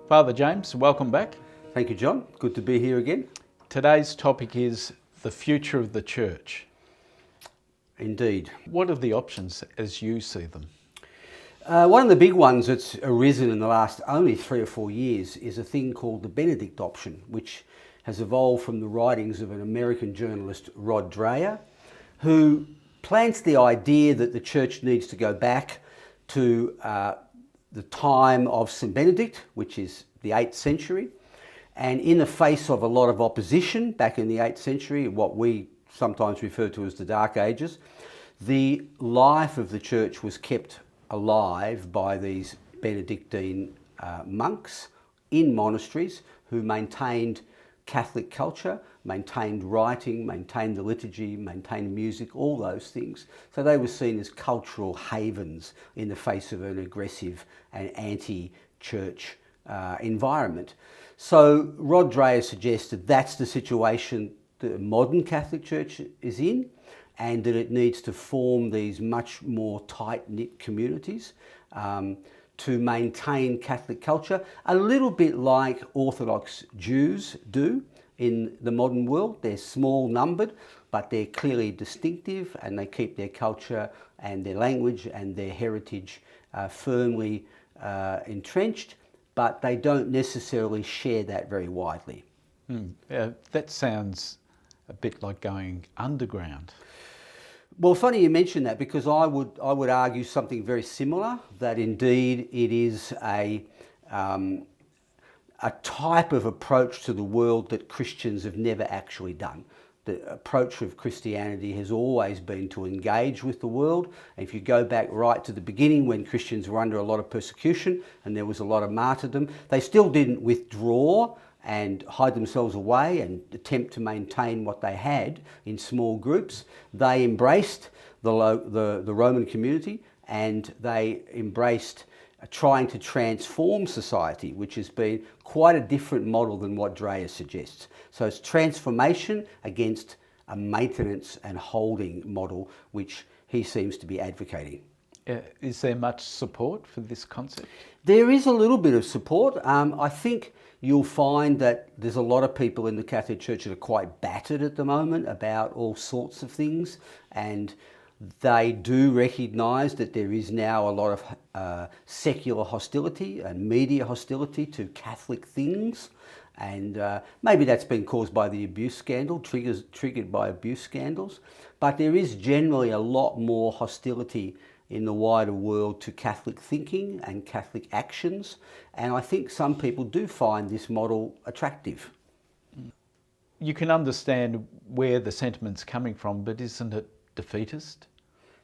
Father James, welcome back. Thank you, John. Good to be here again. Today's topic is the future of the church. Indeed. What are the options as you see them? One of the big ones that's arisen in the last only 3 or 4 years is a thing called the Benedict Option, which has evolved from the writings of an American journalist, Rod Dreher, who plants the idea that the church needs to go back to the time of St. Benedict, which is the 8th century, and in the face of a lot of opposition back in the 8th century, what we sometimes refer to as the Dark Ages, the life of the church was kept alive by these Benedictine monks in monasteries who maintained Catholic culture, maintained writing, maintained the liturgy, maintained music, all those things. So they were seen as cultural havens in the face of an aggressive and anti-church environment. So Rod Dreher suggested that's the situation the modern Catholic Church is in, and that it needs to form these much more tight-knit communities to maintain Catholic culture, a little bit like Orthodox Jews do in the modern world. They're small numbered, but they're clearly distinctive, and they keep their culture and their language and their heritage firmly entrenched, but they don't necessarily share that very widely. That sounds a bit like going underground. Well, funny you mention that, because I would argue something very similar, that indeed it is a type of approach to the world that Christians have never actually done. The approach of Christianity has always been to engage with the world. And if you go back right to the beginning, when Christians were under a lot of persecution and there was a lot of martyrdom, they still didn't withdraw and hide themselves away and attempt to maintain what they had in small groups. They embraced the Roman community, and they embraced trying to transform society, which has been quite a different model than what Dreher suggests. So it's transformation against a maintenance and holding model, which he seems to be advocating. Is there much support for this concept? There is a little bit of support. I think you'll find that there's a lot of people in the Catholic Church that are quite battered at the moment about all sorts of things, and they do recognise that there is now a lot of secular hostility and media hostility to Catholic things, and maybe that's been caused by the abuse scandal, triggered by abuse scandals, but there is generally a lot more hostility in the wider world to Catholic thinking and Catholic actions, and I think some people do find this model attractive. You can understand where the sentiment's coming from, but isn't it defeatist?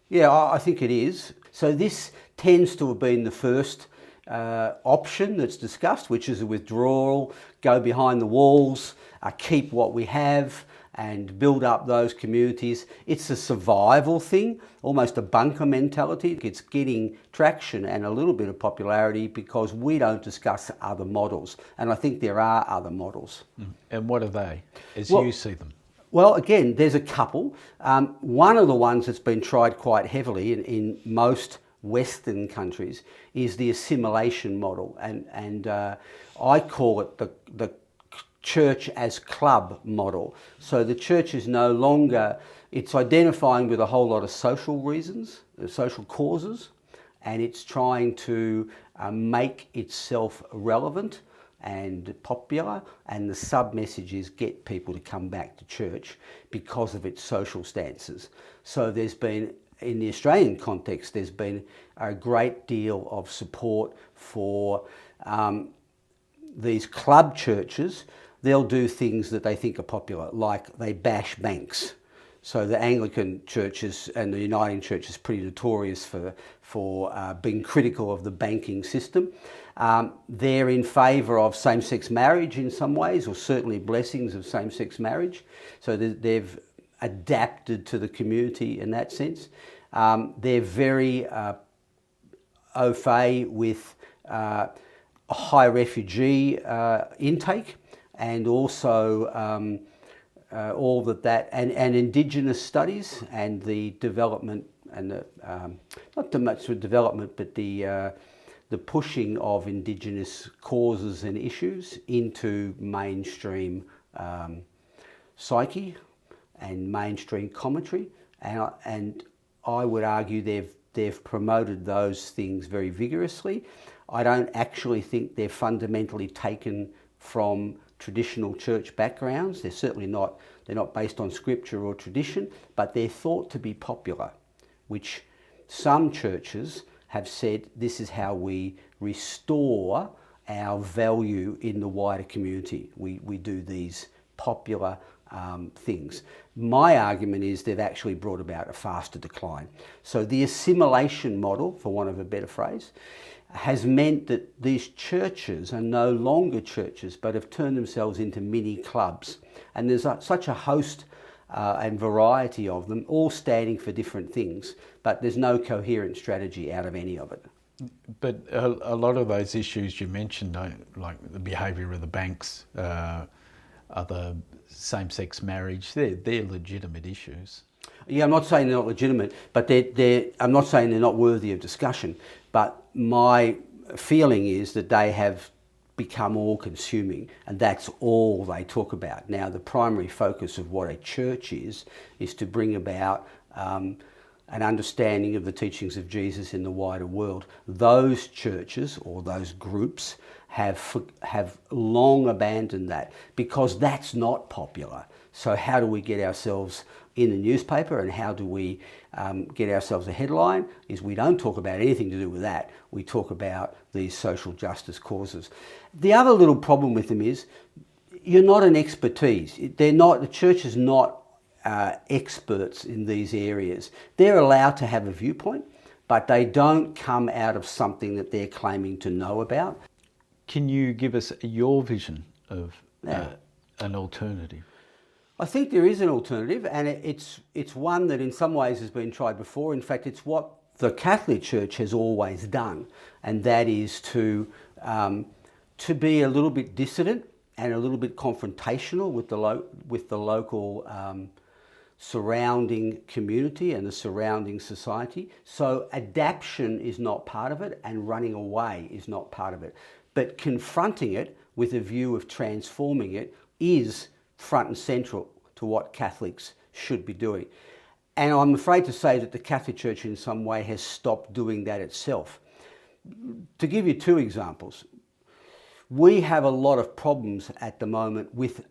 Yeah, I think it is. So this tends to have been the first option that's discussed, which is a withdrawal, go behind the walls, keep what we have and build up those communities. It's a survival thing, almost a bunker mentality. It's getting traction and a little bit of popularity because we don't discuss other models. And I think there are other models. And what are they, as you see them? Well, again, there's a couple. One of the ones that's been tried quite heavily in most Western countries is the assimilation model. And I call it the church as club model. So the church is no longer, it's identifying with a whole lot of social reasons, social causes, and it's trying to make itself relevant and popular, and the sub-message is get people to come back to church because of its social stances. So there's been, in the Australian context, there's been a great deal of support for these club churches. They'll do things that they think are popular, like they bash banks. So the Anglican churches and the Uniting Church is pretty notorious for being critical of the banking system. They're in favour of same-sex marriage in some ways, or certainly blessings of same-sex marriage. So they've adapted to the community in that sense. They're very au fait with a high refugee intake, and also all that and Indigenous studies and the development and the not too much with development, but the the pushing of Indigenous causes and issues into mainstream psyche and mainstream commentary, and I would argue they've promoted those things very vigorously. I don't actually think they're fundamentally taken from traditional church backgrounds. They're certainly not. They're not based on scripture or tradition, but they're thought to be popular, which some churches have said this is how we restore our value in the wider community. We do these popular things. My argument is they've actually brought about a faster decline. So the assimilation model, for want of a better phrase, has meant that these churches are no longer churches but have turned themselves into mini clubs. And there's such a host and variety of them, all standing for different things, but there's no coherent strategy out of any of it. But a lot of those issues you mentioned, like the behaviour of the banks, other same-sex marriage, they're legitimate issues. Yeah, I'm not saying they're not legitimate, but I'm not saying they're not worthy of discussion. But my feeling is that they have become all-consuming, and that's all they talk about. Now, the primary focus of what a church is to bring about an understanding of the teachings of Jesus in the wider world. Those churches or those groups have long abandoned that because that's not popular. So how do we get ourselves in the newspaper, and how do we get ourselves a headline? Is we don't talk about anything to do with that. We talk about these social justice causes. The other little problem with them is you're not an expertise. The church is not experts in these areas. They're allowed to have a viewpoint, but they don't come out of something that they're claiming to know about. Can you give us your vision of an alternative? I think there is an alternative, and it's one that in some ways has been tried before. In fact, it's what the Catholic Church has always done, and that is to be a little bit dissident and a little bit confrontational with the local surrounding community and the surrounding society. So adaptation is not part of it, and running away is not part of it. But confronting it with a view of transforming it is front and central to what Catholics should be doing. And I'm afraid to say that the Catholic Church in some way has stopped doing that itself. To give you two examples, we have a lot of problems at the moment with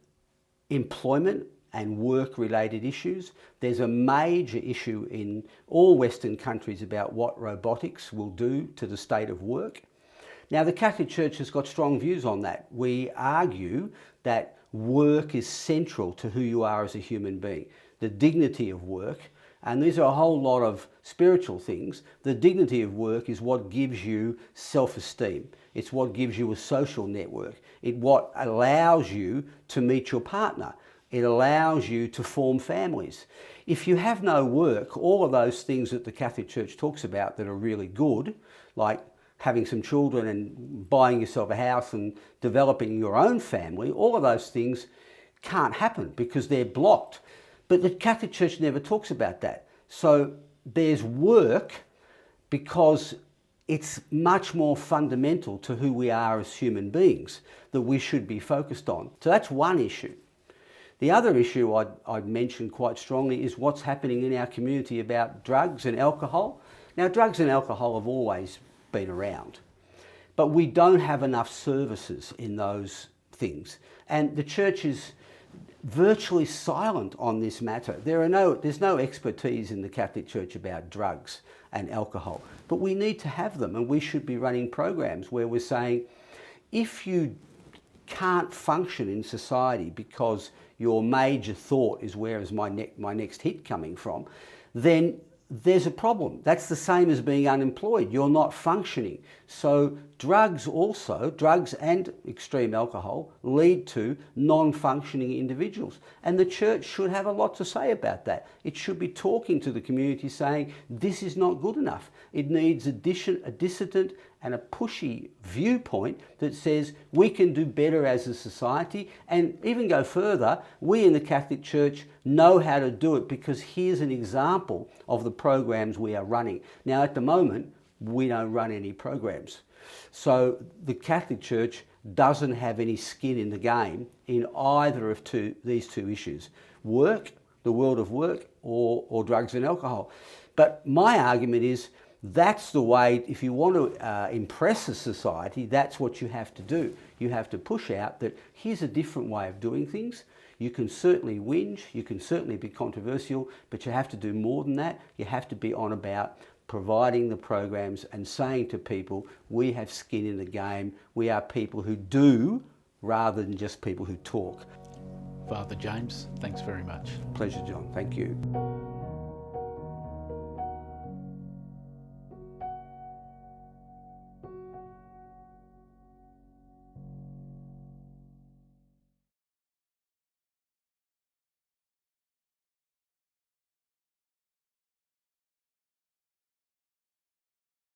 employment and work-related issues. There's a major issue in all Western countries about what robotics will do to the state of work. Now, the Catholic Church has got strong views on that. We argue that work is central to who you are as a human being. The dignity of work, and these are a whole lot of spiritual things. The dignity of work is what gives you self-esteem. It's what gives you a social network. It's what allows you to meet your partner. It allows you to form families. If you have no work, all of those things that the Catholic Church talks about that are really good, like having some children and buying yourself a house and developing your own family, all of those things can't happen because they're blocked. But the Catholic Church never talks about that. So there's work because it's much more fundamental to who we are as human beings that we should be focused on. So that's one issue. The other issue I'd mention quite strongly is what's happening in our community about drugs and alcohol. Now, drugs and alcohol have always been around, but we don't have enough services in those things, and the church is virtually silent on this matter. There's no expertise in the Catholic Church about drugs and alcohol, but we need to have them, and we should be running programs where we're saying, if you can't function in society because your major thought is where is my next hit coming from, then there's a problem. That's the same as being unemployed. You're not functioning. So drugs and extreme alcohol lead to non-functioning individuals. And the church should have a lot to say about that. It should be talking to the community saying, this is not good enough. It needs a dissident and a pushy viewpoint that says we can do better as a society, and even go further, we in the Catholic Church know how to do it because here's an example of the programs we are running. Now, at the moment, we don't run any programs. So the Catholic Church doesn't have any skin in the game in either of these two issues: work, the world of work, or drugs and alcohol. But my argument is that's the way, if you want to impress a society, that's what you have to do. You have to push out that here's a different way of doing things. You can certainly whinge, you can certainly be controversial, but you have to do more than that. You have to be on about providing the programs and saying to people, we have skin in the game. We are people who do rather than just people who talk. Father James, thanks very much. Pleasure, John. Thank you.